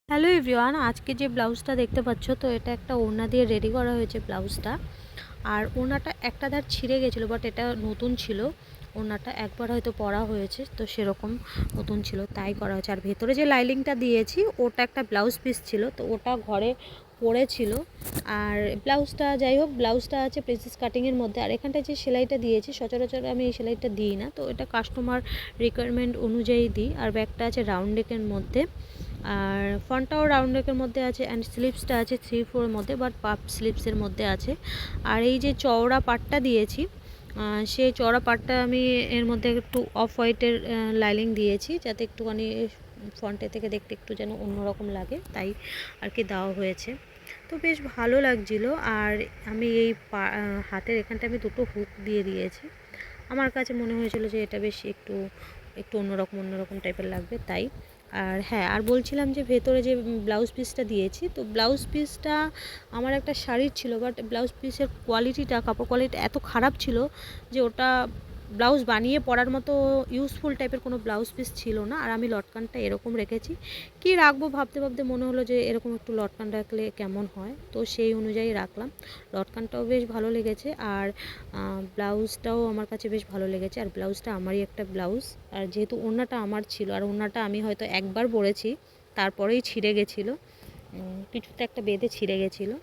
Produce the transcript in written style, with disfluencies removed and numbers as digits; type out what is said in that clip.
Hello everyone, আজকে যে ব্লাউজটা দেখতে পাচ্ছ তো এটা একটা ওড়না দিয়ে রেডি করা হয়েছে ব্লাউজটা। আর ওড়নাটা একটা ধার ছিঁড়ে গেছিলো, বাট এটা নতুন ছিল। ওড়নাটা একবার হয়তো পরা হয়েছে, তো সেরকম নতুন ছিল তাই করা হয়েছে। আর ভেতরে যে লাইনিংটা দিয়েছি ওটা একটা ব্লাউজ পিস ছিল, তো ওটা ঘরে পড়েছিল। আর ব্লাউজটা যাই হোক, ব্লাউজটা আছে প্রিন্সেস কাটিংয়ের মধ্যে। আর এখানটায় যে সেলাইটা দিয়েছি সচরাচর আমি এই সেলাইটা দিই না, তো এটা কাস্টমার রিকোয়ারমেন্ট অনুযায়ী দিই। আর ব্যাগটা আছে রাউন্ড নেকের মধ্যে, আর ফ্রন্টটাও রাউন্ড নেকের মধ্যে আছে, অ্যান্ড স্লিভসটা আছে 3/4 মধ্যে, বাট পাপ স্লিভসের মধ্যে আছে। আর এই যে চওড়া পাটটা দিয়েছি, সেই চওড়া পাটটা আমি এর মধ্যে একটু অফ হোয়াইটের লাইনিং দিয়েছি, যাতে একটুখানি ফ্রন্টে থেকে দেখতে একটু যেন অন্যরকম লাগে, তাই আর কি দেওয়া হয়েছে। তো বেশ ভালো লাগছিলো। আর আমি এই হাতের এখানটা আমি দুটো হুক দিয়ে দিয়েছি। আমার কাছে মনে হয়েছিল যে এটা বেশ একটু একটু অন্যরকম টাইপের লাগবে, তাই। আর হ্যাঁ, আর বলছিলাম যে ভেতরে যে ব্লাউজ পিসটা দিয়েছি, তো ব্লাউজ পিসটা আমার একটা শাড়ির ছিল, বাট ব্লাউজ পিসের কোয়ালিটিটা, কাপড় কোয়ালিটি এত খারাপ ছিল যে ওটা ব্লাউজ বানিয়ে পরার মতো ইউজফুল টাইপের কোনো ব্লাউজ পিস ছিল না। আর আমি লটকানটা এরকম রেখেছি, কি রাখবো ভাবতে ভাবতে মনে হলো যে এরকম একটু লটকান রাখলে কেমন হয়, তো সেই অনুযায়ী রাখলাম। লটকানটাও বেশ ভালো লেগেছে, আর ব্লাউজটাও আমার কাছে বেশ ভালো লেগেছে। আর ব্লাউজটা আমারই একটা ব্লাউজ, আর যেহেতু ওড়নাটা আমার ছিল, আর ওড়নাটা আমি হয়তো একবার পরেছি, তারপরেই ছিঁড়ে গেছিলো, কিছুতে একটা বেঁধে ছিঁড়ে গেছিলো।